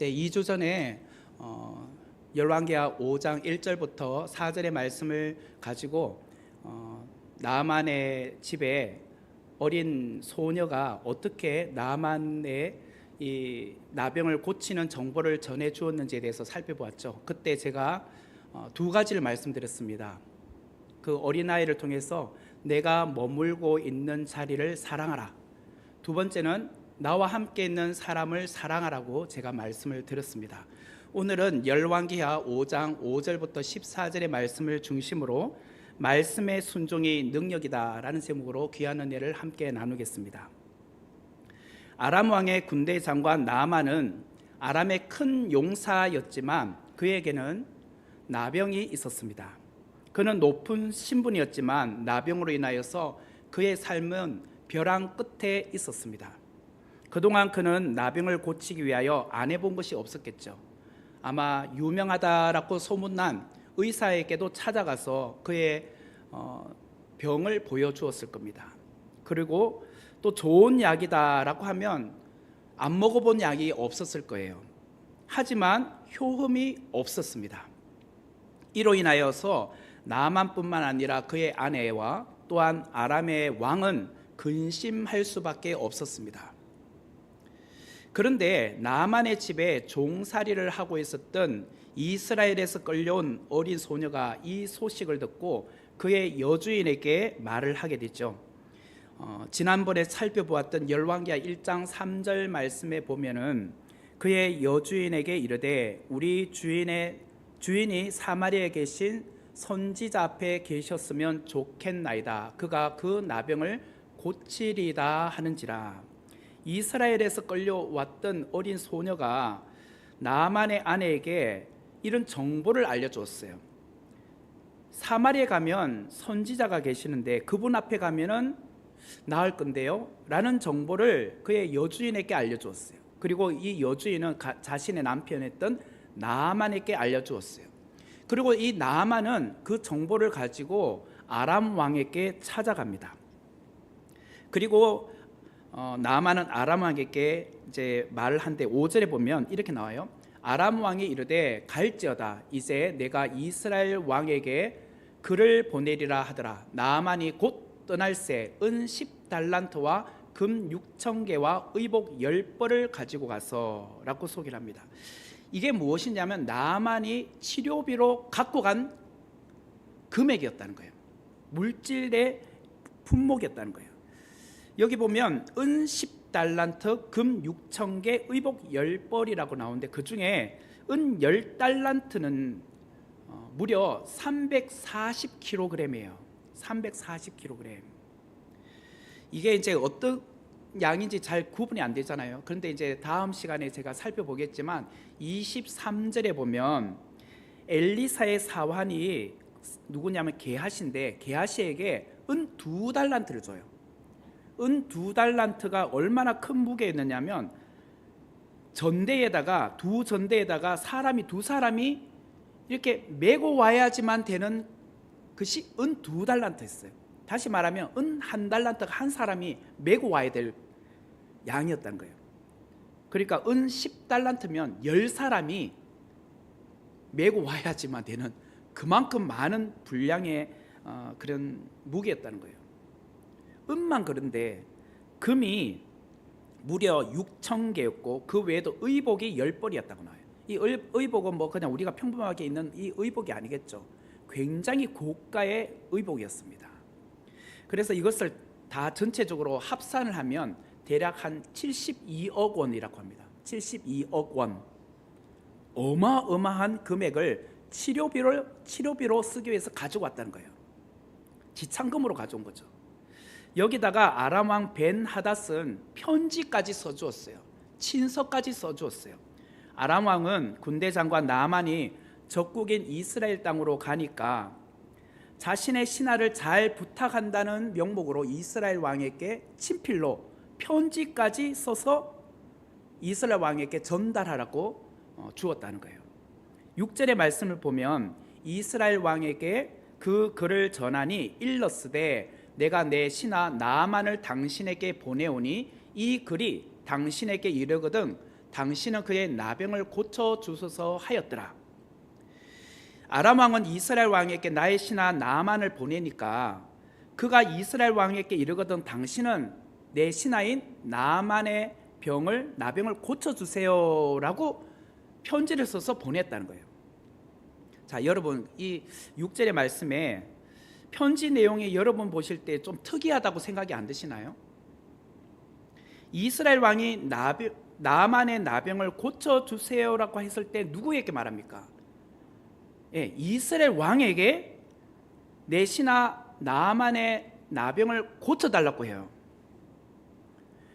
네, 2주 전에 열왕기하 5장 1절부터 4절의 말씀을 가지고 나아만의 집에 어린 소녀가 어떻게 나아만의 이 나병을 고치는 정보를 전해 주었는지에 대해서 살펴보았죠. 그때 제가 두 가지를 말씀드렸습니다. 그 어린아이를 통해서 내가 머물고 있는 자리를 사랑하라. 두 번째는 나와 함께 있는 사람을 사랑하라고 제가 말씀을 드렸습니다. 오늘은 열왕기하 5장 5절부터 14절의 말씀을 중심으로 말씀의 순종이 능력이다라는 제목으로 귀한 은혜를 함께 나누겠습니다. 아람 왕의 군대 장관 나아만은 아람의 큰 용사였지만 그에게는 나병이 있었습니다. 그는 높은 신분이었지만 나병으로 인하여서 그의 삶은 벼랑 끝에 있었습니다. 그동안 그는 나병을 고치기 위하여 안 해본 것이 없었겠죠. 아마 유명하다라고 소문난 의사에게도 찾아가서 그의 병을 보여주었을 겁니다. 그리고 또 좋은 약이다라고 하면 안 먹어본 약이 없었을 거예요. 하지만 효험이 없었습니다. 이로 인하여서 나아만뿐만 아니라 그의 아내와 또한 아람의 왕은 근심할 수밖에 없었습니다. 그런데 나아만의 집에 종살이를 하고 있었던 이스라엘에서 끌려온 어린 소녀가 이 소식을 듣고 그의 여주인에게 말을 하게 되죠. 지난번에 살펴보았던 열왕기하 1장 3절 말씀에 보면은 그의 여주인에게 이르되 우리 주인이 사마리아에 계신 선지자 앞에 계셨으면 좋겠나이다. 그가 그 나병을 고치리다 하는지라. 이스라엘에서 끌려왔던 어린 소녀가 나아만의 아내에게 이런 정보를 알려주었어요. 사마리아에 가면 선지자가 계시는데 그분 앞에 가면은 나을 건데요 라는 정보를 그의 여주인에게 알려주었어요. 그리고 이 여주인은 자신의 남편이었던 나아만에게 알려주었어요. 그리고 이 나아만은 그 정보를 가지고 아람 왕에게 찾아갑니다. 그리고 나아만은 아람 왕에게 이제 말을 한데 5절에 보면 이렇게 나와요. 아람 왕이 이르되 갈지어다 이제 내가 이스라엘 왕에게 글을 보내리라 하더라. 나아만이 곧 떠날새 은 10달란트와 금 6,000개와 의복 10벌을 가지고 가서 라고 소개를 합니다. 이게 무엇이냐면 나아만이 치료비로 갖고 간 금액이었다는 거예요. 물질의 품목이었다는 거예요. 여기 보면 은 10달란트, 금 6,000개, 의복 10벌이라고 나오는데 그 중에 은 10달란트는 무려 340kg이에요. 340kg. 이게 이제 어떤 양인지 잘 구분이 안 되잖아요. 그런데 이제 다음 시간에 제가 살펴보겠지만 23절에 보면 엘리사의 사환이 누구냐면 게하시인데 게하시에게 은 2달란트를 줘요. 은 2달란트가 얼마나 큰 무게였느냐면 전대에다가 두 전대에다가 두 사람이 이렇게 메고 와야지만 되는 것이 은 2달란트였어요. 다시 말하면 은 1달란트가 한 사람이 메고 와야 될 양이었다는 거예요. 그러니까 은 10달란트면 10사람이 메고 와야지만 되는 그만큼 많은 분량의 그런 무게였다는 거예요. 은만 그런데 금이 무려 6,000개였고 그 외에도 의복이 10벌이었다고 나와요. 이 의복은 뭐 그냥 우리가 평범하게 입는 이 의복이 아니겠죠. 굉장히 고가의 의복이었습니다. 그래서 이것을 다 전체적으로 합산을 하면 대략 한 72억 원이라고 합니다. 72억 원. 어마어마한 금액을 치료비로 쓰기 위해서 가지고 왔다는 거예요. 지참금으로 가져온 거죠. 여기다가 아람 왕 벤 하닷은 편지까지 써주었어요. 친서까지 써주었어요. 아람 왕은 군대 장관 나아만이 적국인 이스라엘 땅으로 가니까 자신의 신하를 잘 부탁한다는 명목으로 이스라엘 왕에게 친필로 편지까지 써서 이스라엘 왕에게 전달하라고 주었다는 거예요. 6절의 말씀을 보면 이스라엘 왕에게 그 글을 전하니 일렀으되 내가 내 신하 나아만을 당신에게 보내오니 이 글이 당신에게 이르거든 당신은 그의 나병을 고쳐주소서 하였더라. 아람 왕은 이스라엘 왕에게 나의 신하 나아만을 보내니까 그가 이스라엘 왕에게 이르거든 당신은 내 신하인 나아만의 나병을 고쳐주세요라고 편지를 써서 보냈다는 거예요. 자, 여러분, 이 6절의 말씀에 편지 내용이 여러분 보실 때 좀 특이하다고 생각이 안 드시나요? 이스라엘 왕이 나아만의 나병을 고쳐주세요라고 했을 때 누구에게 말합니까? 예, 이스라엘 왕에게 내 신하 나아만의 나병을 고쳐달라고 해요.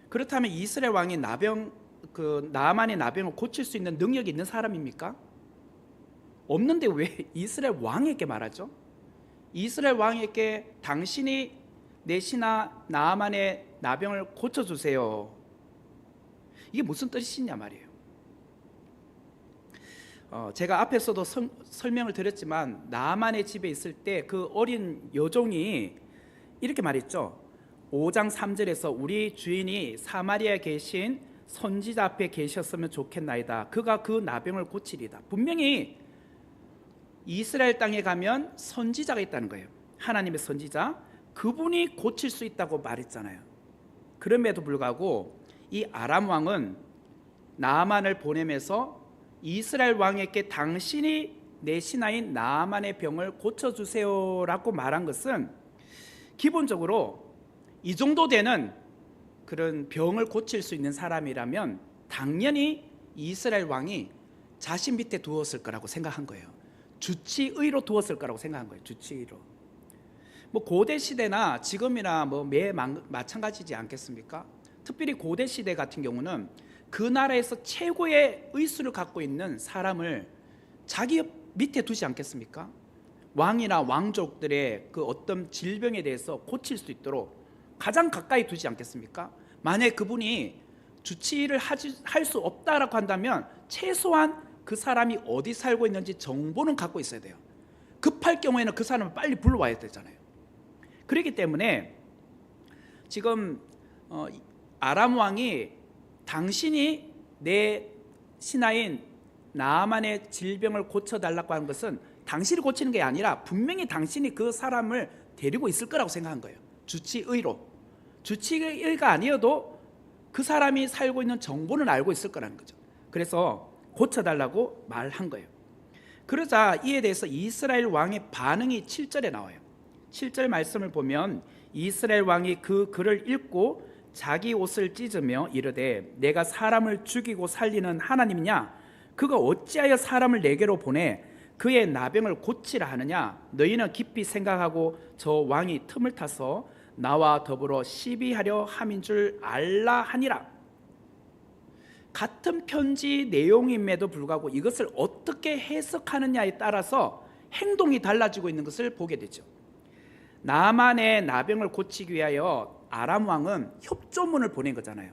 그렇다면 이스라엘 왕이 나아만의 나병을 고칠 수 있는 능력이 있는 사람입니까? 없는데 왜 이스라엘 왕에게 말하죠? 이스라엘 왕에게 당신이 내 신하 나아만의 나병을 고쳐주세요. 이게 무슨 뜻이냐 말이에요. 제가 앞에서도 설명을 드렸지만 나아만의 집에 있을 때 그 어린 여종이 이렇게 말했죠. 5장 3절에서 우리 주인이 사마리아에 계신 선지자 앞에 계셨으면 좋겠나이다. 그가 그 나병을 고치리다. 분명히 이스라엘 땅에 가면 선지자가 있다는 거예요. 하나님의 선지자, 그분이 고칠 수 있다고 말했잖아요. 그럼에도 불구하고 이 아람 왕은 나아만을 보내면서 이스라엘 왕에게 당신이 내 신하인 나아만의 병을 고쳐주세요라고 말한 것은 기본적으로 이 정도 되는 그런 병을 고칠 수 있는 사람이라면 당연히 이스라엘 왕이 자신 밑에 두었을 거라고 생각한 거예요. 주치의로 두었을 거라고 생각한 거예요. 주치의로. 고대 시대나 지금이나 마찬가지지 않겠습니까? 특별히 고대 시대 같은 경우는 그 나라에서 최고의 의술을 갖고 있는 사람을 자기 밑에 두지 않겠습니까? 왕이나 왕족들의 그 어떤 질병에 대해서 고칠 수 있도록 가장 가까이 두지 않겠습니까? 만약에 그분이 주치의를 할 수 없다라고 한다면 최소한 그 사람이 어디 살고 있는지 정보는 갖고 있어야 돼요. 급할 경우에는 그 사람을 빨리 불러와야 되잖아요. 그렇기 때문에 지금 아람 왕이 당신이 내 신하인 나아만의 질병을 고쳐달라고 하는 것은 당신이 고치는 게 아니라 분명히 당신이 그 사람을 데리고 있을 거라고 생각한 거예요. 주치의로. 주치의가 아니어도 그 사람이 살고 있는 정보는 알고 있을 거라는 거죠. 그래서 고쳐달라고 말한 거예요. 그러자 이에 대해서 이스라엘 왕의 반응이 7절에 나와요. 7절 말씀을 보면 이스라엘 왕이 그 글을 읽고 자기 옷을 찢으며 이르되 내가 사람을 죽이고 살리는 하나님이냐? 그가 어찌하여 사람을 내게로 보내 그의 나병을 고치라 하느냐? 너희는 깊이 생각하고 저 왕이 틈을 타서 나와 더불어 시비하려 함인 줄 알라 하니라. 같은 편지 내용임에도 불구하고 이것을 어떻게 해석하느냐에 따라서 행동이 달라지고 있는 것을 보게 되죠. 나아만의 나병을 고치기 위하여 아람 왕은 협조문을 보낸 거잖아요.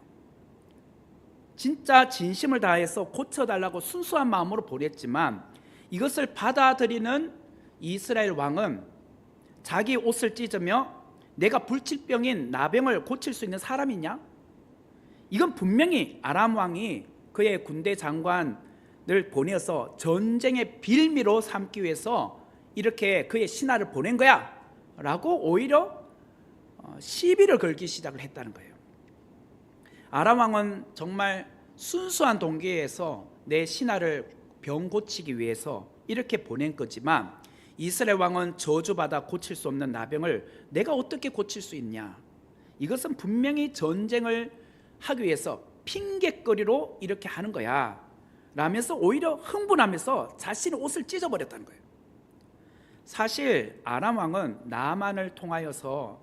진짜 진심을 다해서 고쳐달라고 순수한 마음으로 보냈지만 이것을 받아들이는 이스라엘 왕은 자기 옷을 찢으며 내가 불치병인 나병을 고칠 수 있는 사람이냐? 이건 분명히 아람 왕이 그의 군대 장관을 보내서 전쟁의 빌미로 삼기 위해서 이렇게 그의 신하를 보낸 거야 라고 오히려 시비를 걸기 시작을 했다는 거예요. 아람 왕은 정말 순수한 동기에서 내 신하를 병 고치기 위해서 이렇게 보낸 거지만 이스라엘 왕은 저주받아 고칠 수 없는 나병을 내가 어떻게 고칠 수 있냐? 이것은 분명히 전쟁을 하기 위해서 핑계거리로 이렇게 하는 거야 라면서 오히려 흥분하면서 자신의 옷을 찢어버렸다는 거예요. 사실 아람 왕은 나아만을 통하여서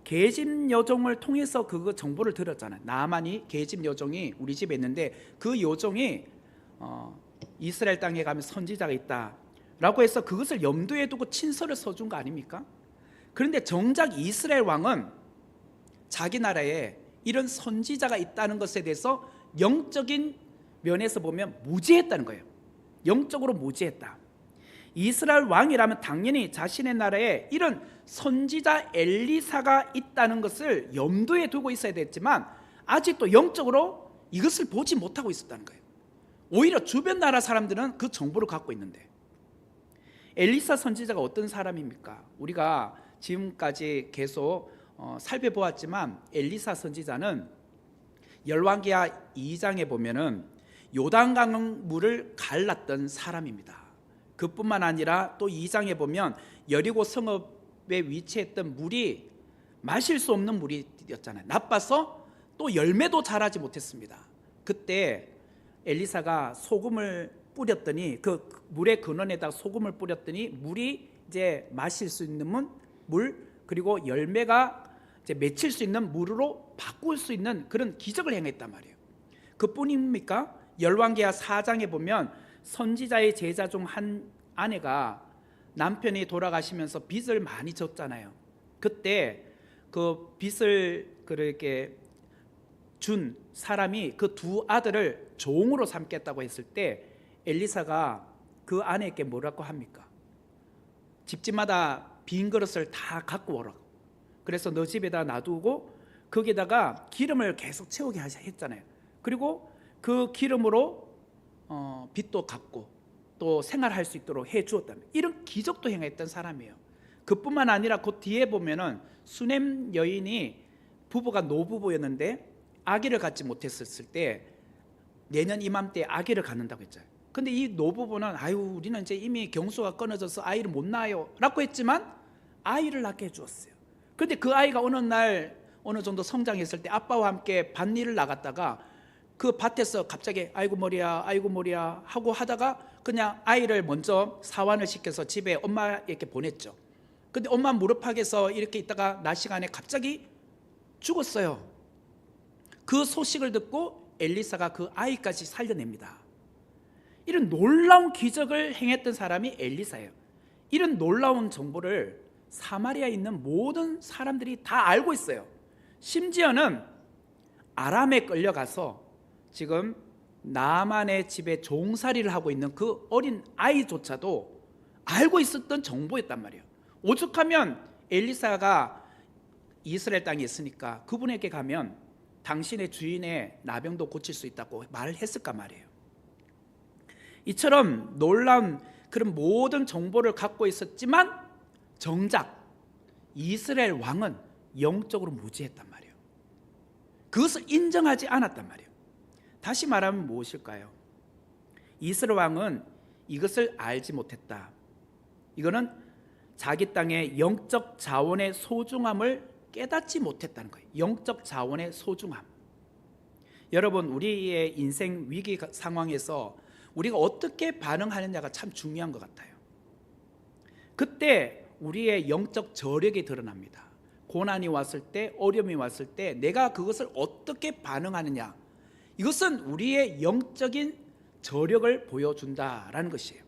계집 여종을 통해서 그 정보를 들었잖아요. 나아만이 계집 여종이 우리 집에 있는데 그 여종이 이스라엘 땅에 가면 선지자가 있다 라고 해서 그것을 염두에 두고 친서를 써준 거 아닙니까? 그런데 정작 이스라엘 왕은 자기 나라에 이런 선지자가 있다는 것에 대해서 영적인 면에서 보면 무지했다는 거예요. 영적으로 무지했다. 이스라엘 왕이라면 당연히 자신의 나라에 이런 선지자 엘리사가 있다는 것을 염두에 두고 있어야 됐지만 아직도 영적으로 이것을 보지 못하고 있었다는 거예요. 오히려 주변 나라 사람들은 그 정보를 갖고 있는데, 엘리사 선지자가 어떤 사람입니까? 우리가 지금까지 계속 살펴보았지만 엘리사 선지자는 열왕기하 2장에 보면은 요단강 물을 갈랐던 사람입니다. 그뿐만 아니라 또 2장에 보면 여리고 성읍에 위치했던 물이 마실 수 없는 물이었잖아요. 나빠서 또 열매도 자라지 못했습니다. 그때 엘리사가 소금을 뿌렸더니, 그 물의 근원에다 소금을 뿌렸더니 물이 이제 마실 수 있는 물, 그리고 열매가 이제 맺힐 수 있는 물로 바꿀 수 있는 그런 기적을 행했단 말이에요. 그뿐입니까? 열왕기하 4장에 보면 선지자의 제자 중 한 아내가 남편이 돌아가시면서 빚을 많이 졌잖아요. 그때 그 빚을 그렇게 준 사람이 그 두 아들을 종으로 삼겠다고 했을 때 엘리사가 그 아내에게 뭐라고 합니까? 집집마다 빈 그릇을 다 갖고 오라고. 그래서 너 집에다 놔두고 거기다가 기름을 계속 채우게 했잖아요. 그리고 그 기름으로 빚도 갚고 또 생활할 수 있도록 해 주었다면, 이런 기적도 행했던 사람이에요. 그뿐만 아니라 그 뒤에 보면은 수넴 여인이 부부가 노부부였는데 아기를 갖지 못했을 때 내년 이맘때 아기를 갖는다고 했잖아요. 근데 이 노부부는 아유 우리는 이제 이미 경수가 끊어져서 아이를 못 낳아요 라고 했지만 아이를 낳게 해주었어요. 근데 그 아이가 어느 날 어느 정도 성장했을 때 아빠와 함께 밭일을 나갔다가 그 밭에서 갑자기 아이고 머리야 하고 하다가 그냥 아이를 먼저 사환을 시켜서 집에 엄마에게 보냈죠. 근데 엄마 무릎팍에서 이렇게 있다가 낮 시간에 갑자기 죽었어요. 그 소식을 듣고 엘리사가 그 아이까지 살려냅니다. 이런 놀라운 기적을 행했던 사람이 엘리사예요. 이런 놀라운 정보를 사마리아에 있는 모든 사람들이 다 알고 있어요. 심지어는 아람에 끌려가서 지금 나만의 집에 종살이를 하고 있는 그 어린 아이조차도 알고 있었던 정보였단 말이에요. 오죽하면 엘리사가 이스라엘 땅에 있으니까 그분에게 가면 당신의 주인의 나병도 고칠 수 있다고 말을 했을까 말이에요. 이처럼 놀라운 그런 모든 정보를 갖고 있었지만 정작 이스라엘 왕은 영적으로 무지했단 말이에요. 그것을 인정하지 않았단 말이에요. 다시 말하면 무엇일까요? 이스라엘 왕은 이것을 알지 못했다. 이거는 자기 땅의 영적 자원의 소중함을 깨닫지 못했다는 거예요. 영적 자원의 소중함. 여러분, 우리의 인생 위기 상황에서 우리가 어떻게 반응하느냐가 참 중요한 것 같아요. 그때 우리의 영적 저력이 드러납니다. 고난이 왔을 때, 어려움이 왔을 때 내가 그것을 어떻게 반응하느냐, 이것은 우리의 영적인 저력을 보여준다라는 것이에요.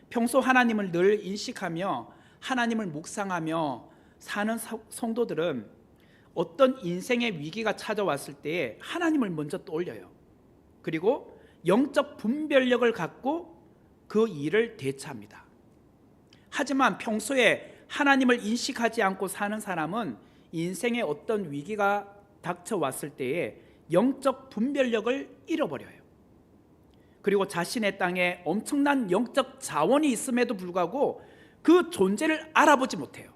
평소 하나님을 늘 인식하며 하나님을 묵상하며 사는 성도들은 어떤 인생의 위기가 찾아왔을 때에 하나님을 먼저 떠올려요. 그리고 영적 분별력을 갖고 그 일을 대처합니다. 하지만 평소에 하나님을 인식하지 않고 사는 사람은 인생의 어떤 위기가 닥쳐왔을 때에 영적 분별력을 잃어버려요. 그리고 자신의 땅에 엄청난 영적 자원이 있음에도 불구하고 그 존재를 알아보지 못해요.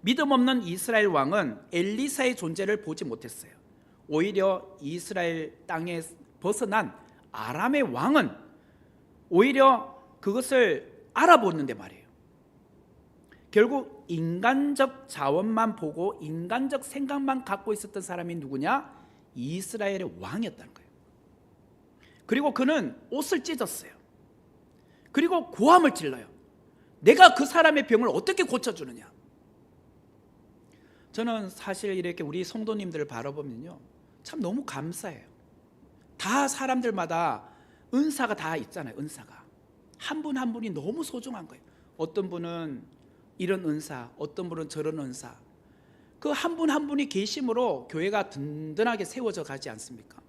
믿음 없는 이스라엘 왕은 엘리사의 존재를 보지 못했어요. 오히려 이스라엘 땅에 벗어난 아람의 왕은 오히려 그것을 알아보는데 말이에요. 결국 인간적 자원만 보고 인간적 생각만 갖고 있었던 사람이 누구냐? 이스라엘의 왕이었다는 거예요. 그리고 그는 옷을 찢었어요. 그리고 고함을 질러요. 내가 그 사람의 병을 어떻게 고쳐주느냐. 저는 사실 이렇게 우리 성도님들을 바라보면요, 참 너무 감사해요. 다 사람들마다 은사가 다 있잖아요. 은사가 한 분 한 분이 너무 소중한 거예요. 어떤 분은 이런 은사, 어떤 분은 저런 은사, 그 한 분 한 분이 계심으로 교회가 든든하게 세워져 가지 않습니까?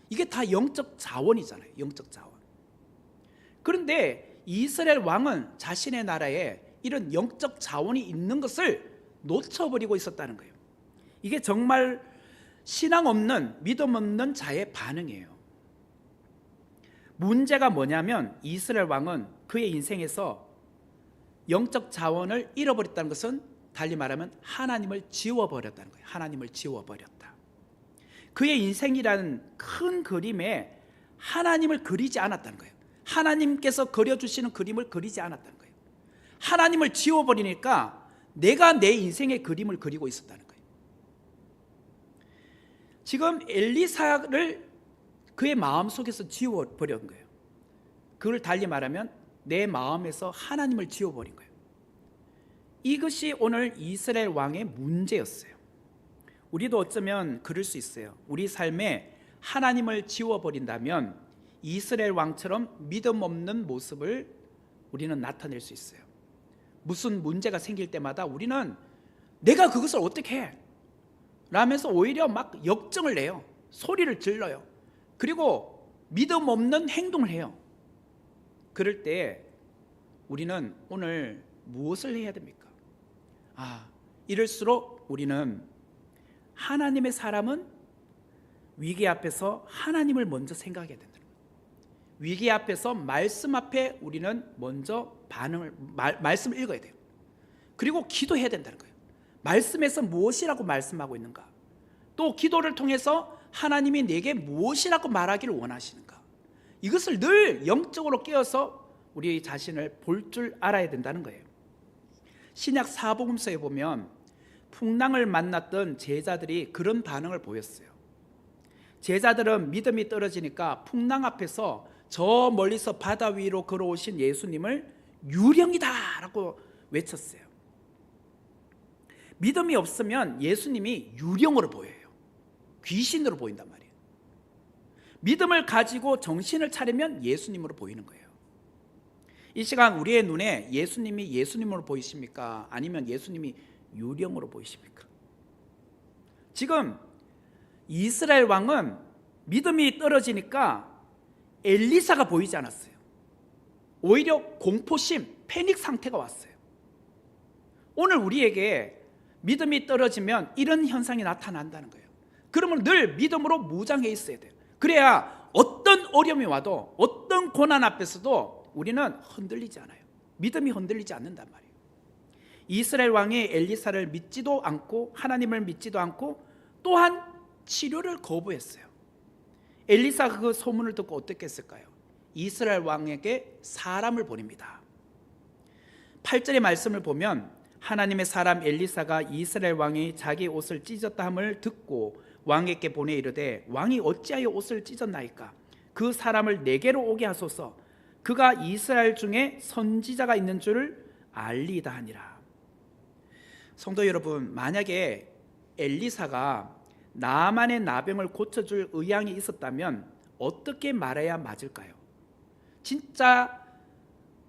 이게 다 영적 자원이잖아요. 영적 자원. 그런데 이스라엘 왕은 자신의 나라에 이런 영적 자원이 있는 것을 놓쳐버리고 있었다는 거예요. 이게 정말 신앙 없는, 믿음 없는 자의 반응이에요. 문제가 뭐냐면 이스라엘 왕은 그의 인생에서 영적 자원을 잃어버렸다는 것은 달리 말하면 하나님을 지워버렸다는 거예요. 하나님을 지워버렸다. 그의 인생이라는 큰 그림에 하나님을 그리지 않았다는 거예요. 하나님께서 그려주시는 그림을 그리지 않았다는 거예요. 하나님을 지워버리니까 내가 내 인생의 그림을 그리고 있었다는 거예요. 지금 엘리사를 그의 마음속에서 지워버린 거예요. 그걸 달리 말하면 내 마음에서 하나님을 지워버린 거예요. 이것이 오늘 이스라엘 왕의 문제였어요. 우리도 어쩌면 그럴 수 있어요. 우리 삶에 하나님을 지워버린다면 이스라엘 왕처럼 믿음 없는 모습을 우리는 나타낼 수 있어요. 무슨 문제가 생길 때마다 우리는 내가 그것을 어떻게 해? 라면서 오히려 막 역정을 내요. 소리를 질러요. 그리고 믿음 없는 행동을 해요. 그럴 때 우리는 오늘 무엇을 해야 됩니까? 이럴수록 우리는 하나님의 사람은 위기 앞에서 하나님을 먼저 생각해야 된다는 거예요. 위기 앞에서 말씀 앞에 우리는 먼저 말씀을 읽어야 돼요. 그리고 기도해야 된다는 거예요. 말씀에서 무엇이라고 말씀하고 있는가? 또 기도를 통해서 하나님이 내게 무엇이라고 말하기를 원하시는가? 이것을 늘 영적으로 깨어서 우리 자신을 볼 줄 알아야 된다는 거예요. 신약 사복음서에 보면 풍랑을 만났던 제자들이 그런 반응을 보였어요. 제자들은 믿음이 떨어지니까 풍랑 앞에서 저 멀리서 바다 위로 걸어오신 예수님을 유령이다 라고 외쳤어요. 믿음이 없으면 예수님이 유령으로 보여요. 귀신으로 보인단 말이에요. 믿음을 가지고 정신을 차리면 예수님으로 보이는 거예요. 이 시간 우리의 눈에 예수님이 예수님으로 보이십니까? 아니면 예수님이 유령으로 보이십니까? 지금 이스라엘 왕은 믿음이 떨어지니까 엘리사가 보이지 않았어요. 오히려 공포심, 패닉 상태가 왔어요. 오늘 우리에게 믿음이 떨어지면 이런 현상이 나타난다는 거예요. 그러면 늘 믿음으로 무장해 있어야 돼요. 그래야 어떤 어려움이 와도 어떤 고난 앞에서도 우리는 흔들리지 않아요. 믿음이 흔들리지 않는단 말이에요. 이스라엘 왕이 엘리사를 믿지도 않고 하나님을 믿지도 않고 또한 치료를 거부했어요. 엘리사가 그 소문을 듣고 어떻게 했을까요? 이스라엘 왕에게 사람을 보냅니다. 8절의 말씀을 보면 하나님의 사람 엘리사가 이스라엘 왕이 자기 옷을 찢었다 함을 듣고 왕에게 보내 이르되 왕이 어찌하여 옷을 찢었나이까? 그 사람을 내게로 오게 하소서. 그가 이스라엘 중에 선지자가 있는 줄을 알리다 하니라. 성도 여러분, 만약에 엘리사가 나만의 나병을 고쳐줄 의향이 있었다면 어떻게 말해야 맞을까요? 진짜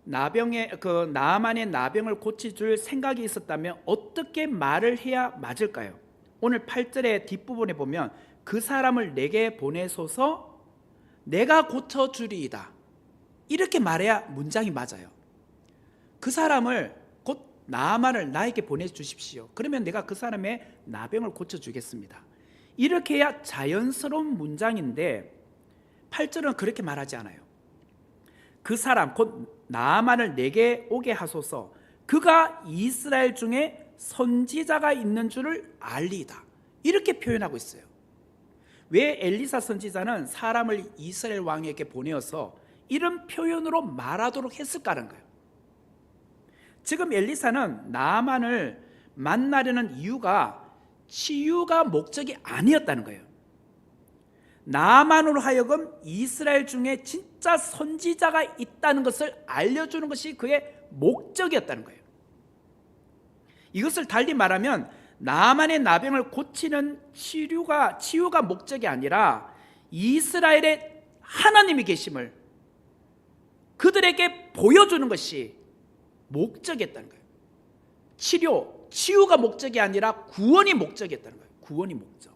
나만의 나병을 고쳐줄 생각이 있었다면 어떻게 말을 해야 맞을까요? 오늘 8절의 뒷부분에 보면 그 사람을 내게 보내소서 내가 고쳐주리이다. 이렇게 말해야 문장이 맞아요. 그 사람을 곧 나만을 나에게 보내주십시오. 그러면 내가 그 사람의 나병을 고쳐주겠습니다. 이렇게 해야 자연스러운 문장인데 8절은 그렇게 말하지 않아요. 그 사람 곧 나만을 내게 오게 하소서. 그가 이스라엘 중에 선지자가 있는 줄을 알리다. 이렇게 표현하고 있어요. 왜 엘리사 선지자는 사람을 이스라엘 왕에게 보내어서 이런 표현으로 말하도록 했을까라는 거예요. 지금 엘리사는 나만을 만나려는 이유가 치유가 목적이 아니었다는 거예요. 나만으로 하여금 이스라엘 중에 진짜 선지자가 있다는 것을 알려주는 것이 그의 목적이었다는 거예요. 이것을 달리 말하면 나만의 나병을 고치는 치유가 목적이 아니라 이스라엘의 하나님이 계심을 그들에게 보여주는 것이 목적이었다는 거예요. 치유가 목적이 아니라 구원이 목적이었다는 거예요. 구원이 목적.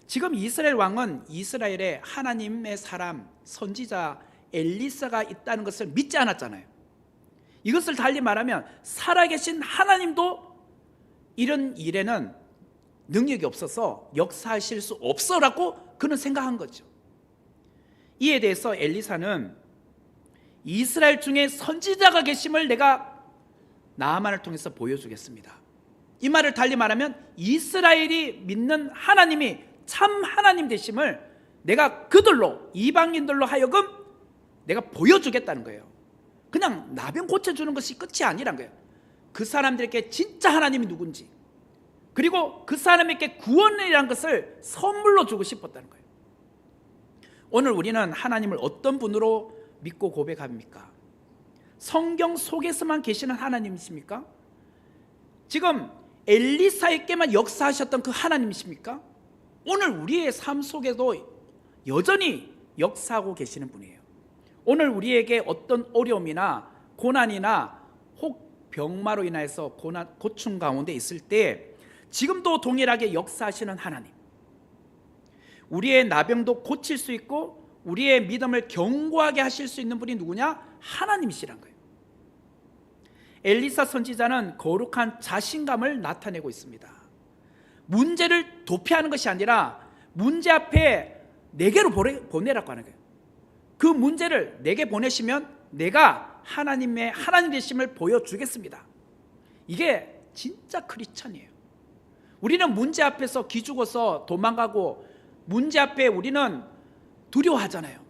지금 이스라엘 왕은 이스라엘에 하나님의 사람, 선지자 엘리사가 있다는 것을 믿지 않았잖아요. 이것을 달리 말하면 살아계신 하나님도 이런 일에는 능력이 없어서 역사하실 수 없어라고 그는 생각한 거죠. 이에 대해서 엘리사는 이스라엘 중에 선지자가 계심을 내가 나아만을 통해서 보여주겠습니다. 이 말을 달리 말하면 이스라엘이 믿는 하나님이 참 하나님 되심을 내가 그들로, 이방인들로 하여금 내가 보여주겠다는 거예요. 그냥 나병 고쳐주는 것이 끝이 아니란 거예요. 그 사람들에게 진짜 하나님이 누군지, 그리고 그 사람에게 구원이라는 것을 선물로 주고 싶었다는 거예요. 오늘 우리는 하나님을 어떤 분으로 믿고 고백합니까? 성경 속에서만 계시는 하나님이십니까? 지금 엘리사에게만 역사하셨던 그 하나님이십니까? 오늘 우리의 삶 속에도 여전히 역사하고 계시는 분이에요. 오늘 우리에게 어떤 어려움이나 고난이나 혹 병마로 인해서 고충 가운데 있을 때 지금도 동일하게 역사하시는 하나님, 우리의 나병도 고칠 수 있고 우리의 믿음을 견고하게 하실 수 있는 분이 누구냐? 하나님이시란 거예요. 엘리사 선지자는 거룩한 자신감을 나타내고 있습니다. 문제를 도피하는 것이 아니라 문제 앞에 내게로 보내라고 하는 거예요. 그 문제를 내게 보내시면 내가 하나님의 하나님 되심을 보여주겠습니다. 이게 진짜 크리스천이에요. 우리는 문제 앞에서 기죽어서 도망가고 문제 앞에 우리는 두려워하잖아요.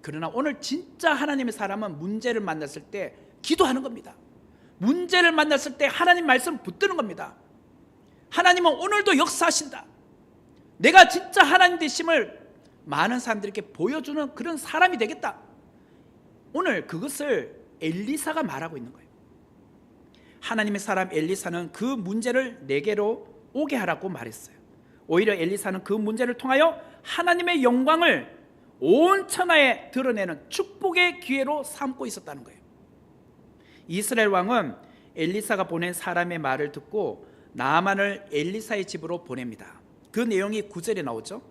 그러나 오늘 진짜 하나님의 사람은 문제를 만났을 때 기도하는 겁니다. 문제를 만났을 때 하나님 말씀 붙드는 겁니다. 하나님은 오늘도 역사하신다. 내가 진짜 하나님 되심을 많은 사람들에게 보여주는 그런 사람이 되겠다. 오늘 그것을 엘리사가 말하고 있는 거예요. 하나님의 사람 엘리사는 그 문제를 내게로 오게 하라고 말했어요. 오히려 엘리사는 그 문제를 통하여 하나님의 영광을 온 천하에 드러내는 축복의 기회로 삼고 있었다는 거예요. 이스라엘 왕은 엘리사가 보낸 사람의 말을 듣고 나아만을 엘리사의 집으로 보냅니다. 그 내용이 9절에 나오죠.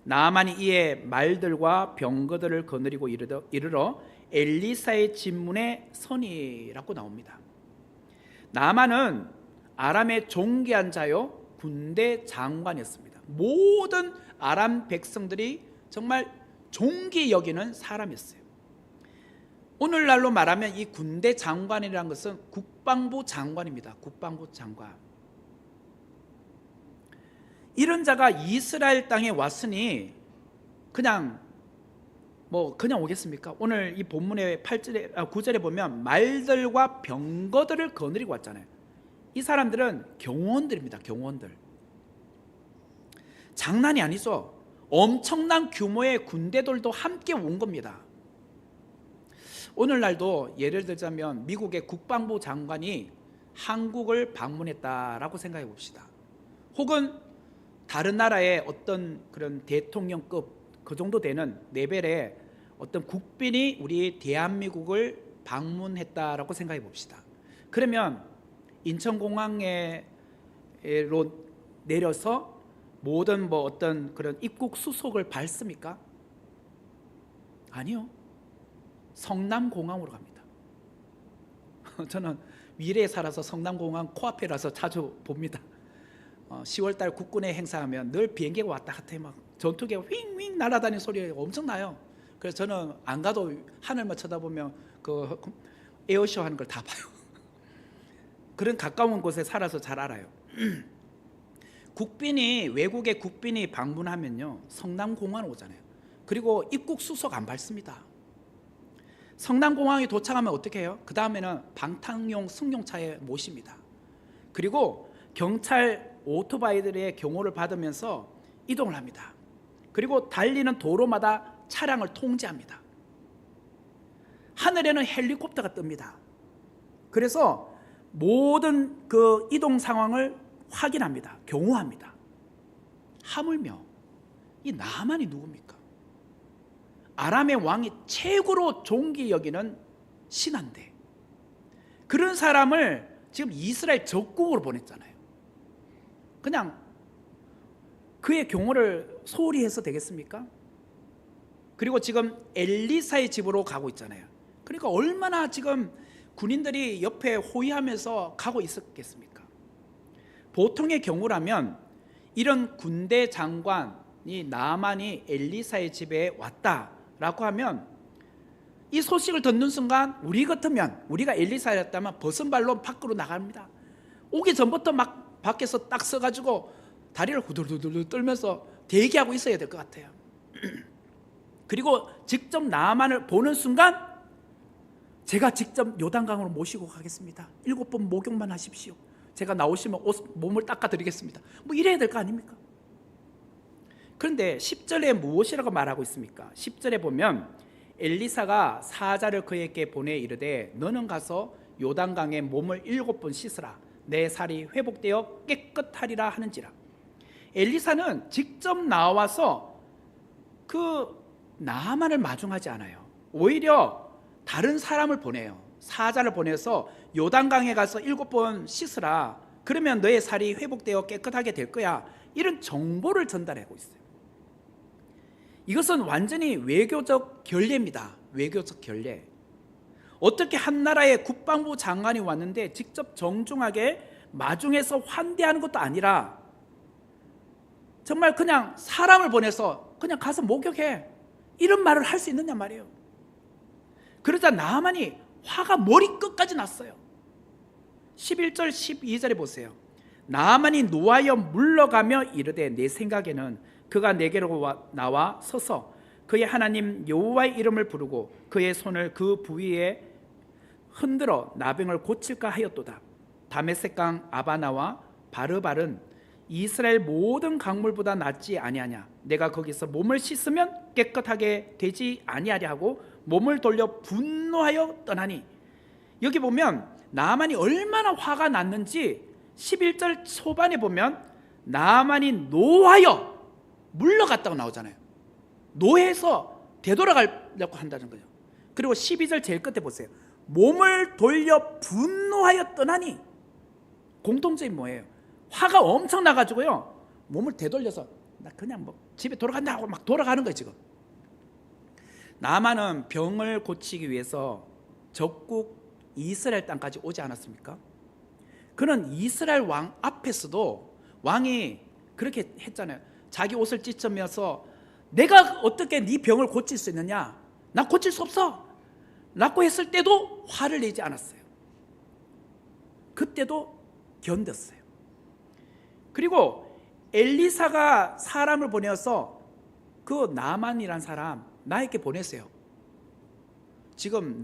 나아만이 이에 말들과 병거들을 거느리고 이르러 엘리사의 집 문에 서니라고 나옵니다. 나아만은 아람의 존귀한 자요 군대 장관이었습니다. 모든 아람 백성들이 정말 존귀 여기는 사람이었어요. 오늘날로 말하면 이 군대 장관이라는 것은 국방부 장관입니다. 국방부 장관. 이런 자가 이스라엘 땅에 왔으니 그냥 오겠습니까? 오늘 이 본문의 9절에 보면 말들과 병거들을 거느리고 왔잖아요. 이 사람들은 경호원들입니다. 경호원들. 장난이 아니죠. 엄청난 규모의 군대들도 함께 온 겁니다. 오늘날도 예를 들자면 미국의 국방부 장관이 한국을 방문했다라고 생각해 봅시다. 혹은 다른 나라의 어떤 그런 대통령급 그 정도 되는 레벨의 어떤 국빈이 우리 대한민국을 방문했다라고 생각해 봅시다. 그러면 인천공항으로 내려서 모든 어떤 그런 입국 수속을 밟습니까? 아니요. 성남공항으로 갑니다. 저는 미래에 살아서 성남공항 코앞이라서 자주 봅니다. 10월달 국군의 행사하면 늘 비행기가 왔다 갔다 막 전투기가 윙윙 날아다니는 소리가 엄청 나요. 그래서 저는 안 가도 하늘만 쳐다보면 그 에어쇼 하는 걸 다 봐요. 그런 가까운 곳에 살아서 잘 알아요. 외국의 국빈이 방문하면요 성남공항 오잖아요. 그리고 입국 수속 안 밟습니다. 성남공항에 도착하면 어떻게 해요? 그 다음에는 방탄용 승용차에 모십니다. 그리고 경찰 오토바이들의 경호를 받으면서 이동을 합니다. 그리고 달리는 도로마다 차량을 통제합니다. 하늘에는 헬리콥터가 뜹니다. 그래서 모든 그 이동 상황을 확인합니다. 경호합니다. 하물며 이 나만이 누굽니까? 아람의 왕이 최고로 존귀 여기는 신하인데 그런 사람을 지금 이스라엘 적국으로 보냈잖아요. 그냥 그의 경호를 소홀히 해서 되겠습니까? 그리고 지금 엘리사의 집으로 가고 있잖아요. 그러니까 얼마나 지금 군인들이 옆에 호위하면서 가고 있었겠습니까? 보통의 경우라면 이런 군대 장관이 나아만이 엘리사의 집에 왔다 라고 하면 이 소식을 듣는 순간 우리 같으면, 우리가 엘리사였다면 벗은발로 밖으로 나갑니다. 오기 전부터 막 밖에서 딱 서가지고 다리를 후들후들 떨면서 대기하고 있어야 될 것 같아요. 그리고 직접 나만을 보는 순간 제가 직접 요단강으로 모시고 가겠습니다. 7번 목욕만 하십시오. 제가 나오시면 몸을 닦아드리겠습니다. 뭐 이래야 될 거 아닙니까? 그런데 10절에 무엇이라고 말하고 있습니까? 10절에 보면 엘리사가 사자를 그에게 보내 이르되 너는 가서 요단강에 몸을 7번 씻으라. 내 살이 회복되어 깨끗하리라 하는지라. 엘리사는 직접 나와서 그 나아만을 마중하지 않아요. 오히려 다른 사람을 보내요. 사자를 보내서 요단강에 가서 7번 씻으라. 그러면 너의 살이 회복되어 깨끗하게 될 거야. 이런 정보를 전달하고 있어요. 이것은 완전히 외교적 결례입니다. 외교적 결례. 어떻게 한 나라의 국방부 장관이 왔는데 직접 정중하게 마중해서 환대하는 것도 아니라 정말 그냥 사람을 보내서 그냥 가서 목욕해, 이런 말을 할 수 있느냐 말이에요. 그러자 나아만이 화가 머리끝까지 났어요. 11절 12절에 보세요. 나아만이 노하여 물러가며 이르되 내 생각에는 그가 내게로 나와 서서 그의 하나님 여호와의 이름을 부르고 그의 손을 그 부위에 흔들어 나병을 고칠까 하였도다. 다메섹강 아바나와 바르발은 이스라엘 모든 강물보다 낫지 아니하냐. 내가 거기서 몸을 씻으면 깨끗하게 되지 아니하랴 하고 몸을 돌려 분노하여 떠나니. 여기 보면 나아만이 얼마나 화가 났는지 11절 초반에 보면 나아만이 노하여 물러갔다고 나오잖아요. 노해서 되돌아가려고 한다는 거죠. 그리고 12절 제일 끝에 보세요. 몸을 돌려 분노하여 떠나니. 공통점이 뭐예요? 화가 엄청 나가지고요, 몸을 되돌려서 나 그냥 뭐 집에 돌아간다 하고 막 돌아가는 거예요. 지금 나아만은 병을 고치기 위해서 적국 이스라엘 땅까지 오지 않았습니까? 그는 이스라엘 왕 앞에서도 왕이 그렇게 했잖아요. 자기 옷을 찢으면서 내가 어떻게 네 병을 고칠 수 있느냐, 나 고칠 수 없어 라고 했을 때도 화를 내지 않았어요. 그때도 견뎠어요. 그리고 엘리사가 사람을 보내어서 그 나만이란 사람 나에게 보내세요. 지금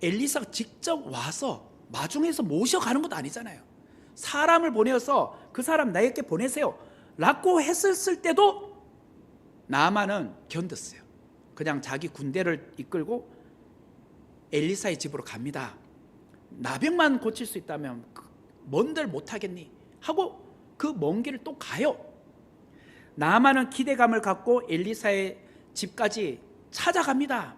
엘리사가 직접 와서 마중해서 모셔가는 것도 아니잖아요. 사람을 보내어서 그 사람 나에게 보내세요 라고 했을 때도 나아만은 견뎠어요. 그냥 자기 군대를 이끌고 엘리사의 집으로 갑니다. 나병만 고칠 수 있다면 뭔들 못하겠니 하고 그 먼 길을 또 가요. 나아만은 기대감을 갖고 엘리사의 집까지 찾아갑니다.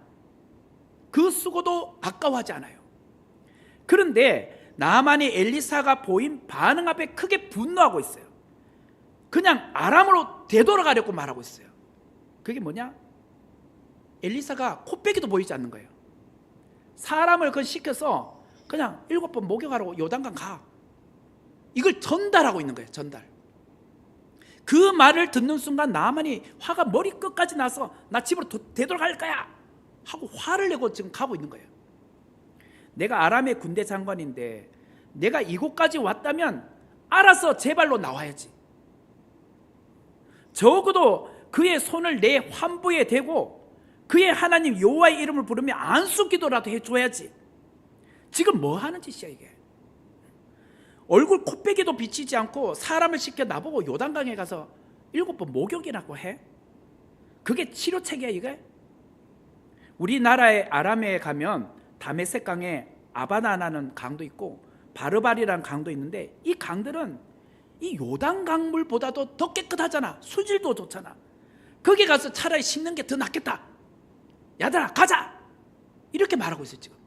그 수고도 아까워하지 않아요. 그런데 나아만이 엘리사가 보인 반응 앞에 크게 분노하고 있어요. 그냥 아람으로 되돌아가려고 말하고 있어요. 그게 뭐냐? 엘리사가 코빼기도 보이지 않는 거예요. 사람을 시켜서 그냥 7번 목욕하라고 요단강 가, 이걸 전달하고 있는 거예요. 전달. 그 말을 듣는 순간 나아만이 화가 머리끝까지 나서 나 집으로 되돌아갈 거야 하고 화를 내고 지금 가고 있는 거예요. 내가 아람의 군대 장관인데 내가 이곳까지 왔다면 알아서 제 발로 나와야지. 적어도 그의 손을 내 환부에 대고 그의 하나님 여호와의 이름을 부르며 안수기도라도 해줘야지. 지금 뭐 하는 짓이야 이게. 얼굴 코빼기도 비치지 않고 사람을 시켜 나보고 요단강에 가서 7번 목욕이라고 해? 그게 치료책이야 이게? 우리나라의 아람에 가면 다메섹강에 아바나라는 강도 있고 바르발이라는 강도 있는데 이 강들은 이 요단강물보다도 더 깨끗하잖아. 수질도 좋잖아. 거기 가서 차라리 씻는 게 더 낫겠다. 야들아 가자, 이렇게 말하고 있어요. 지금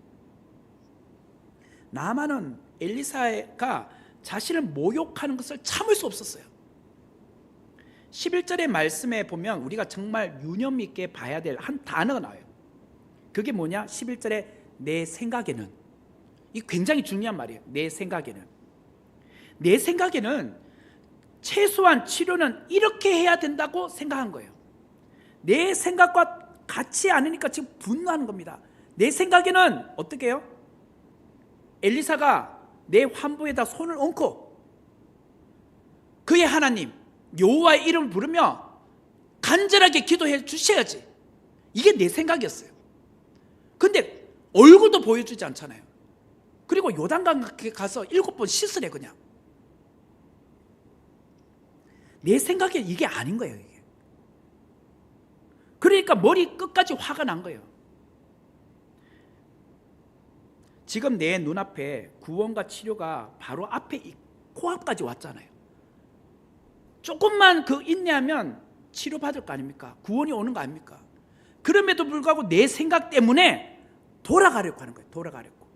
나아만은 엘리사가 자신을 모욕하는 것을 참을 수 없었어요. 11절의 말씀에 보면 우리가 정말 유념 있게 봐야 될 한 단어가 나와요. 그게 뭐냐? 11절에 내 생각에는. 이 굉장히 중요한 말이에요. 내 생각에는. 내 생각에는 최소한 치료는 이렇게 해야 된다고 생각한 거예요. 내 생각과 같이 않으니까 지금 분노하는 겁니다. 내 생각에는 어떻게 해요? 엘리사가 내 환부에다 손을 얹고 그의 하나님 여호와의 이름을 부르며 간절하게 기도해 주셔야지. 이게 내 생각이었어요. 근데 얼굴도 보여주지 않잖아요. 그리고 요단강 가서 7번 씻으래 그냥. 내 생각에 이게 아닌 거예요. 이게. 그러니까 머리 끝까지 화가 난 거예요. 지금 내 눈앞에 구원과 치료가 바로 앞에 코앞까지 왔잖아요. 조금만 그 인내하면 치료받을 거 아닙니까? 구원이 오는 거 아닙니까? 그럼에도 불구하고 내 생각 때문에 돌아가려고 하는 거예요. 돌아가려고.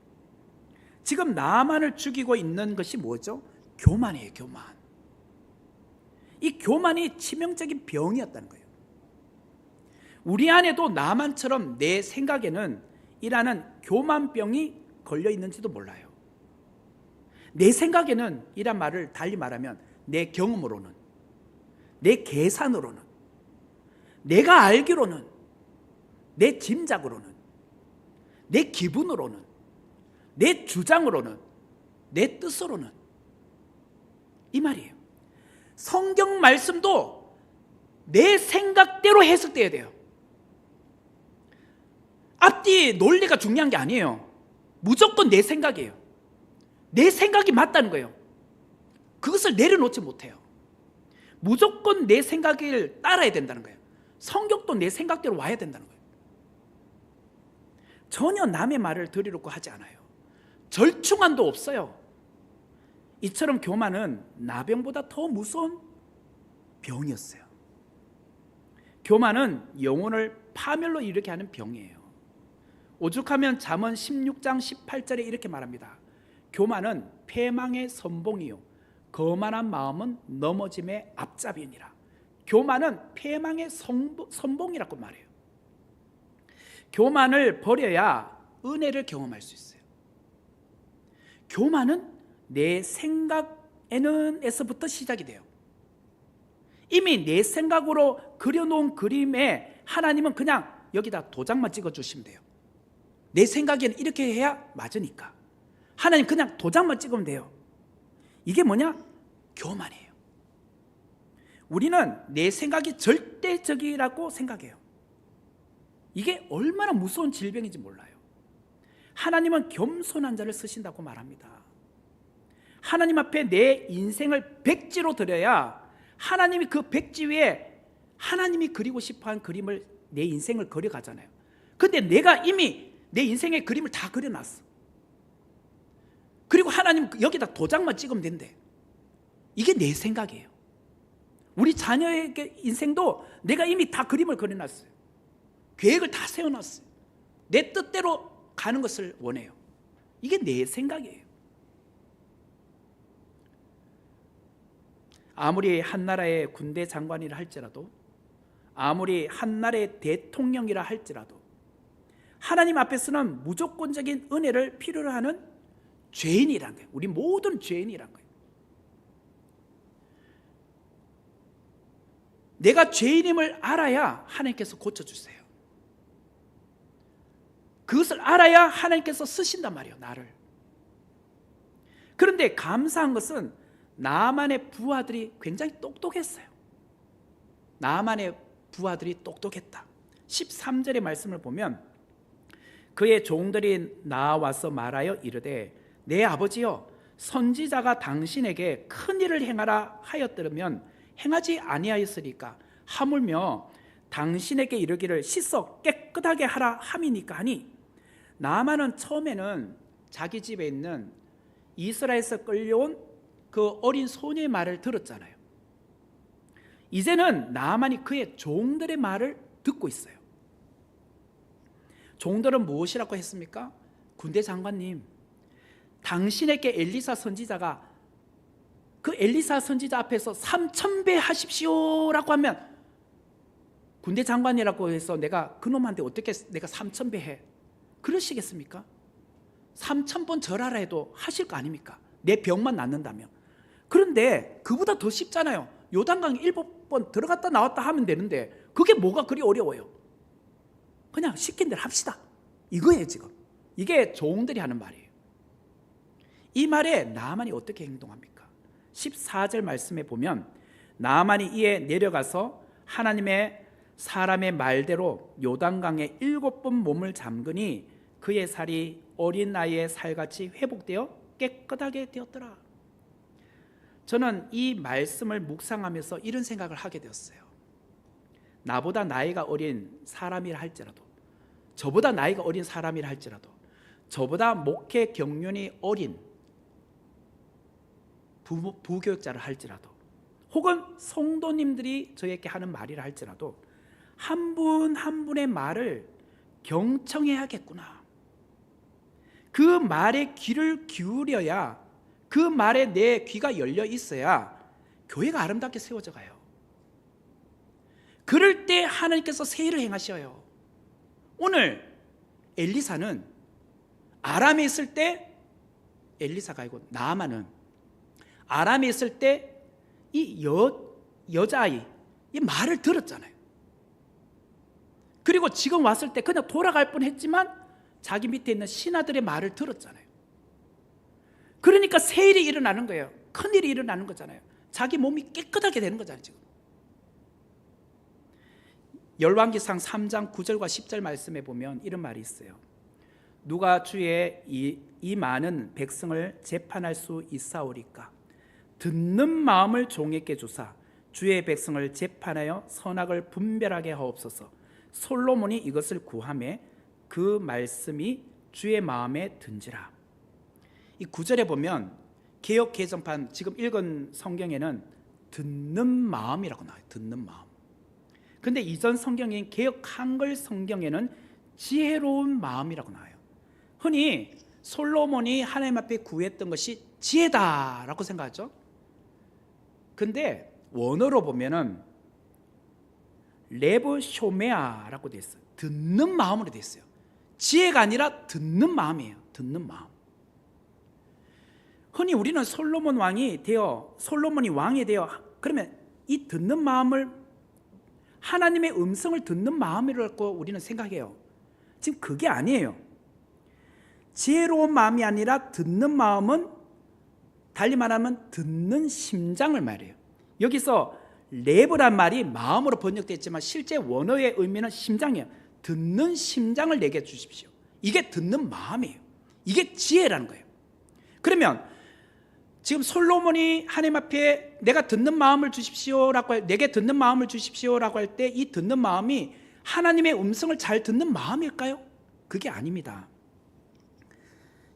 지금 나만을 죽이고 있는 것이 뭐죠? 교만이에요. 교만. 이 교만이 치명적인 병이었다는 거예요. 우리 안에도 나만처럼 내 생각에는 이라는 교만병이 걸려 있는지도 몰라요. 내 생각에는 이란 말을 달리 말하면 내 경험으로는, 내 계산으로는, 내가 알기로는, 내 짐작으로는, 내 기분으로는, 내 주장으로는, 내 뜻으로는, 이 말이에요. 성경 말씀도 내 생각대로 해석돼야 돼요. 앞뒤 논리가 중요한 게 아니에요. 무조건 내 생각이에요. 내 생각이 맞다는 거예요. 그것을 내려놓지 못해요. 무조건 내 생각을 따라야 된다는 거예요. 성격도 내 생각대로 와야 된다는 거예요. 전혀 남의 말을 들으려고 하지 않아요. 절충안도 없어요. 이처럼 교만은 나병보다 더 무서운 병이었어요. 교만은 영혼을 파멸로 이르게 하는 병이에요. 오죽하면 잠언 16장 18절에 이렇게 말합니다. 교만은 패망의 선봉이요 거만한 마음은 넘어짐의 앞잡이니라. 교만은 패망의 선봉이라고 말해요. 교만을 버려야 은혜를 경험할 수 있어요. 교만은 내 생각에는에서부터 시작이 돼요. 이미 내 생각으로 그려놓은 그림에 하나님은 그냥 여기다 도장만 찍어주시면 돼요. 내 생각에는 이렇게 해야 맞으니까 하나님 그냥 도장만 찍으면 돼요. 이게 뭐냐? 교만이에요. 우리는 내 생각이 절대적이라고 생각해요. 이게 얼마나 무서운 질병인지 몰라요. 하나님은 겸손한 자를 쓰신다고 말합니다. 하나님 앞에 내 인생을 백지로 드려야 하나님이 그 백지 위에 하나님이 그리고 싶어하는 그림을 내 인생을 그려가잖아요. 근데 내가 이미 내 인생의 그림을 다 그려놨어. 그리고 하나님 여기다 도장만 찍으면 된대. 이게 내 생각이에요. 우리 자녀의 인생도 내가 이미 다 그림을 그려놨어요. 계획을 다 세워놨어요. 내 뜻대로 가는 것을 원해요. 이게 내 생각이에요. 아무리 한 나라의 군대 장관이라 할지라도, 아무리 한 나라의 대통령이라 할지라도 하나님 앞에서는 무조건적인 은혜를 필요로 하는 죄인이란 거예요. 우리 모든 죄인이란 거예요. 내가 죄인임을 알아야 하나님께서 고쳐주세요. 그것을 알아야 하나님께서 쓰신단 말이에요. 나를. 그런데 감사한 것은 나만의 부하들이 굉장히 똑똑했어요. 나만의 부하들이 똑똑했다. 13절의 말씀을 보면 그의 종들이 나와서 말하여 이르되 내 아버지여 선지자가 당신에게 큰 일을 행하라 하였더라면 행하지 아니하였으리까 하물며 당신에게 이르기를 씻어 깨끗하게 하라 함이니까 하니. 나만은 처음에는 자기 집에 있는 이스라엘에서 끌려온 그 어린 소녀의 말을 들었잖아요. 이제는 나만이 그의 종들의 말을 듣고 있어요. 종들은 무엇이라고 했습니까? 군대 장관님, 당신에게 엘리사 선지자가 그 엘리사 선지자 앞에서 3000배 하십시오라고 하면 군대 장관이라고 해서 내가 그놈한테 어떻게 내가 3000배 해? 그러시겠습니까? 3000번 절하라 해도 하실 거 아닙니까? 내 병만 낫는다면. 그런데 그보다 더 쉽잖아요. 요단강 7번 들어갔다 나왔다 하면 되는데 그게 뭐가 그리 어려워요? 그냥 시킨 대로 합시다. 이거예요 지금. 이게 종들이 하는 말이에요. 이 말에 나아만이 어떻게 행동합니까? 14절 말씀에 보면 나아만이 이에 내려가서 하나님의 사람의 말대로 요단강에 7번 몸을 잠그니 그의 살이 어린 아이의 살같이 회복되어 깨끗하게 되었더라. 저는 이 말씀을 묵상하면서 이런 생각을 하게 되었어요. 나보다 나이가 어린 사람이라 할지라도, 저보다 나이가 어린 사람이라 할지라도, 저보다 목회 경륜이 어린 부교육자를 할지라도, 혹은 성도님들이 저에게 하는 말이라 할지라도 한 분 한 분의 말을 경청해야겠구나. 그 말에 귀를 기울여야, 그 말에 내 귀가 열려 있어야 교회가 아름답게 세워져 가요. 그럴 때 하나님께서 세일을 행하셔요. 오늘 엘리사는 아람에 있을 때, 엘리사가 아니고 나아만은 아람에 있을 때 이 여자아이 이 말을 들었잖아요. 그리고 지금 왔을 때 그냥 돌아갈 뻔했지만 자기 밑에 있는 신하들의 말을 들었잖아요. 그러니까 세일이 일어나는 거예요. 큰일이 일어나는 거잖아요. 자기 몸이 깨끗하게 되는 거잖아요. 지금 열왕기상 3장 9절과 10절 말씀에 보면 이런 말이 있어요. 누가 주의 이 많은 백성을 재판할 수 있사오리까? 듣는 마음을 종에게 주사 주의 백성을 재판하여 선악을 분별하게 하옵소서. 솔로몬이 이것을 구하매 그 말씀이 주의 마음에 든지라. 이 9절에 보면 개역 개정판 지금 읽은 성경에는 듣는 마음이라고 나와요. 듣는 마음. 근데 이전 성경인 개역 한글 성경에는 지혜로운 마음이라고 나와요. 흔히 솔로몬이 하나님 앞에 구했던 것이 지혜다라고 생각하죠. 근데 원어로 보면은 레브 쇼메아라고 되어 있어요. 듣는 마음으로 되어 있어요. 지혜가 아니라 듣는 마음이에요. 듣는 마음. 흔히 우리는 솔로몬이 왕이 되어 그러면 이 듣는 마음을 하나님의 음성을 듣는 마음이라고 우리는 생각해요. 지금 그게 아니에요. 지혜로운 마음이 아니라 듣는 마음은 달리 말하면 듣는 심장을 말해요. 여기서 레브란 말이 마음으로 번역됐지만 실제 원어의 의미는 심장이에요. 듣는 심장을 내게 주십시오. 이게 듣는 마음이에요. 이게 지혜라는 거예요. 그러면 지금 솔로몬이 하나님 앞에 내가 듣는 마음을 주십시오라고 내게 듣는 마음을 주십시오라고 할 때 이 듣는 마음이 하나님의 음성을 잘 듣는 마음일까요? 그게 아닙니다.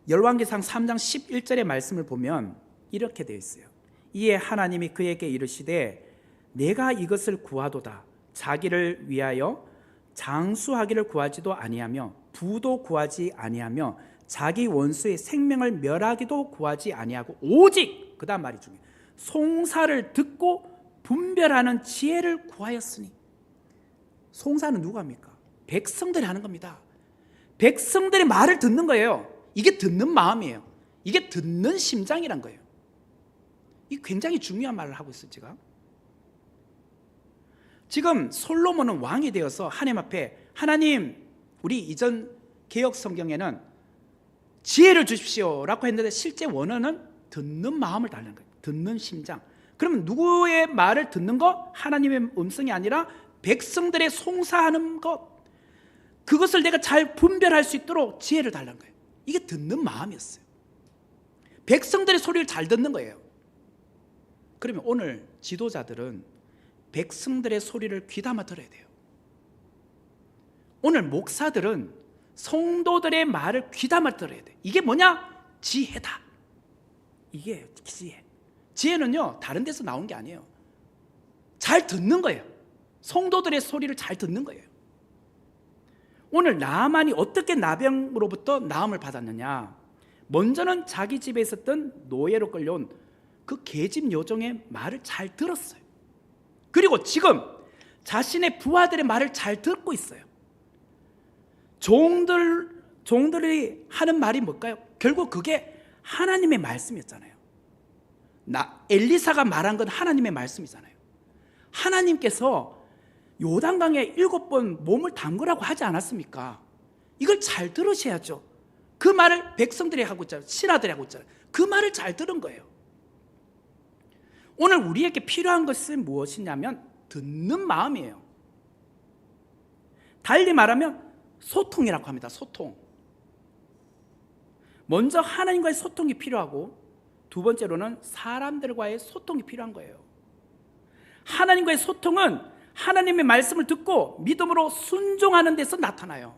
열왕기상 3장 11절의 말씀을 보면 이렇게 되어 있어요. 이에 하나님이 그에게 이르시되 내가 이것을 구하도다. 자기를 위하여 장수하기를 구하지도 아니하며 부도 구하지 아니하며 자기 원수의 생명을 멸하기도 구하지 아니하고 오직 그 다음 말이 중요해요. 송사를 듣고 분별하는 지혜를 구하였으니. 송사는 누가 합니까? 백성들이 하는 겁니다. 백성들의 말을 듣는 거예요. 이게 듣는 마음이에요. 이게 듣는 심장이란 거예요. 이 굉장히 중요한 말을 하고 있어요. 지금 솔로몬은 왕이 되어서 하나님 앞에 하나님 우리 이전 개역 성경에는 지혜를 주십시오라고 했는데 실제 원어는 듣는 마음을 달라는 거예요. 듣는 심장. 그러면 누구의 말을 듣는 것? 하나님의 음성이 아니라 백성들의 송사하는 것. 그것을 내가 잘 분별할 수 있도록 지혜를 달라는 거예요. 이게 듣는 마음이었어요. 백성들의 소리를 잘 듣는 거예요. 그러면 오늘 지도자들은 백성들의 소리를 귀담아 들어야 돼요. 오늘 목사들은 성도들의 말을 귀담아 들어야 돼요. 이게 뭐냐? 지혜다. 이게 지혜. 지혜는요 다른 데서 나온 게 아니에요. 잘 듣는 거예요. 성도들의 소리를 잘 듣는 거예요. 오늘 나아만이 어떻게 나병으로부터 나음을 받았느냐? 먼저는 자기 집에 있었던 노예로 끌려온 그 계집 여종의 말을 잘 들었어요. 그리고 지금 자신의 부하들의 말을 잘 듣고 있어요. 종들이 하는 말이 뭘까요? 결국 그게 하나님의 말씀이었잖아요. 엘리사가 말한 건 하나님의 말씀이잖아요. 하나님께서 요단강에 7번 몸을 담그라고 하지 않았습니까? 이걸 잘 들으셔야죠. 그 말을 백성들이 하고 있잖아요. 신하들이 하고 있잖아요. 그 말을 잘 들은 거예요. 오늘 우리에게 필요한 것은 무엇이냐면 듣는 마음이에요. 달리 말하면 소통이라고 합니다. 소통. 먼저 하나님과의 소통이 필요하고, 두 번째로는 사람들과의 소통이 필요한 거예요. 하나님과의 소통은 하나님의 말씀을 듣고 믿음으로 순종하는 데서 나타나요.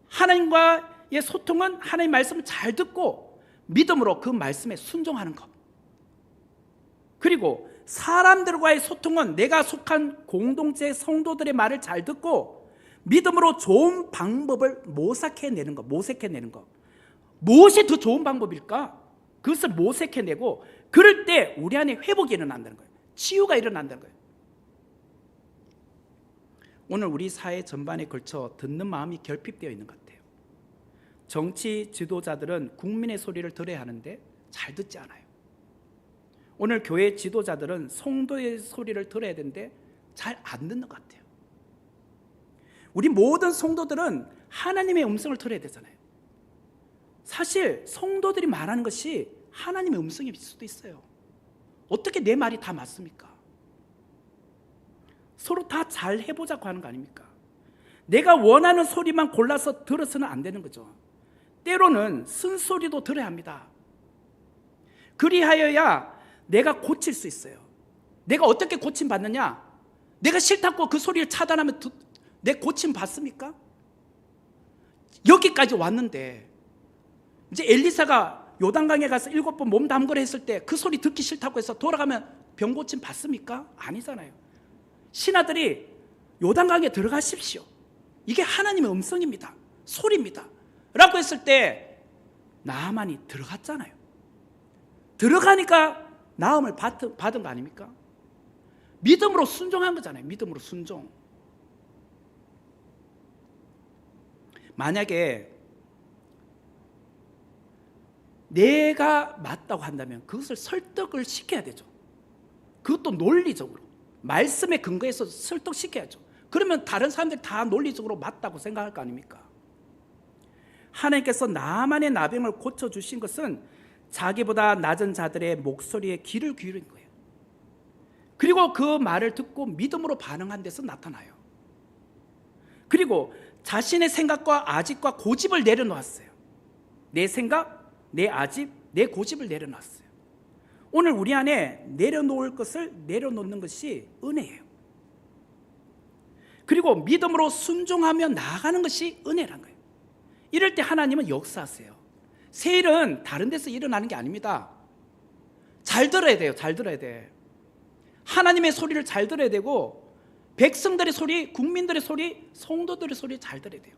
하나님과의 소통은 하나님의 말씀을 잘 듣고 믿음으로 그 말씀에 순종하는 것. 그리고 사람들과의 소통은 내가 속한 공동체 성도들의 말을 잘 듣고 믿음으로 좋은 방법을 모색해내는 것. 무엇이 더 좋은 방법일까? 그것을 모색해내고, 그럴 때 우리 안에 회복이 일어난다는 거예요. 치유가 일어난다는 거예요. 오늘 우리 사회 전반에 걸쳐 듣는 마음이 결핍되어 있는 것 같아요. 정치 지도자들은 국민의 소리를 들어야 하는데 잘 듣지 않아요. 오늘 교회 지도자들은 성도의 소리를 들어야 되는데 잘 안 듣는 것 같아요. 우리 모든 성도들은 하나님의 음성을 들어야 되잖아요. 사실 성도들이 말하는 것이 하나님의 음성일 수도 있어요. 어떻게 내 말이 다 맞습니까? 서로 다 잘 해보자고 하는 거 아닙니까? 내가 원하는 소리만 골라서 들어서는 안 되는 거죠. 때로는 쓴소리도 들어야 합니다. 그리하여야 내가 고칠 수 있어요. 내가 어떻게 고침받느냐? 내가 싫다고 그 소리를 차단하면 내 고침 받습니까? 여기까지 왔는데 이제 엘리사가 요단강에 가서 7번 몸 담그라 했을 때 그 소리 듣기 싫다고 해서 돌아가면 병 고침 받습니까? 아니잖아요. 신하들이 요단강에 들어가십시오, 이게 하나님의 음성입니다, 소리입니다 라고 했을 때 나아만이 들어갔잖아요. 들어가니까 나음을 받은 거 아닙니까? 믿음으로 순종한 거잖아요. 믿음으로 순종. 만약에 내가 맞다고 한다면 그것을 설득을 시켜야 되죠. 그것도 논리적으로 말씀에 근거해서 설득시켜야죠. 그러면 다른 사람들이 다 논리적으로 맞다고 생각할 거 아닙니까? 하나님께서 나만의 나병을 고쳐주신 것은 자기보다 낮은 자들의 목소리에 귀를 기울인 거예요. 그리고 그 말을 듣고 믿음으로 반응한 데서 나타나요. 그리고 자신의 생각과 아집과 고집을 내려놓았어요. 내 생각, 내 아집, 내 고집을 내려놨어요. 오늘 우리 안에 내려놓을 것을 내려놓는 것이 은혜예요. 그리고 믿음으로 순종하며 나아가는 것이 은혜란 거예요. 이럴 때 하나님은 역사하세요. 새 일은 다른 데서 일어나는 게 아닙니다. 잘 들어야 돼요. 잘 들어야 돼. 하나님의 소리를 잘 들어야 되고, 백성들의 소리, 국민들의 소리, 성도들의 소리 잘 들어야 돼요.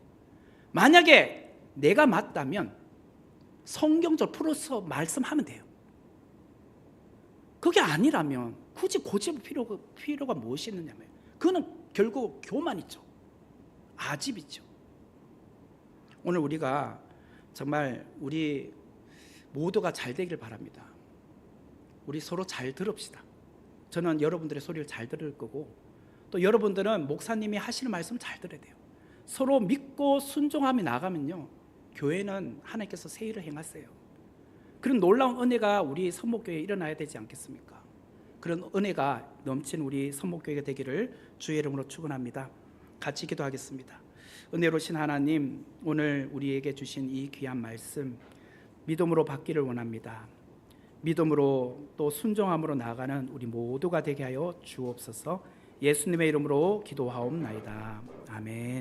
만약에 내가 맞다면 성경적으로 풀어서 말씀하면 돼요. 그게 아니라면 굳이 고칠 필요가 무엇이 있느냐면, 그거는 결국 교만이죠. 아집이죠. 오늘 우리가 정말 우리 모두가 잘 되길 바랍니다. 우리 서로 잘 들읍시다. 저는 여러분들의 소리를 잘 들을 거고, 또 여러분들은 목사님이 하시는 말씀 잘 들어야 돼요. 서로 믿고 순종하며 나가면요, 교회는 하나님께서 새 일을 행하세요. 그런 놀라운 은혜가 우리 선목교회에 일어나야 되지 않겠습니까? 그런 은혜가 넘친 우리 선목교회가 되기를 주의 이름으로 축원합니다. 같이 기도하겠습니다. 은혜로우신 하나님, 오늘 우리에게 주신 이 귀한 말씀 믿음으로 받기를 원합니다. 믿음으로 또 순종함으로 나아가는 우리 모두가 되게 하여 주옵소서. 예수님의 이름으로 기도하옵나이다. 아멘.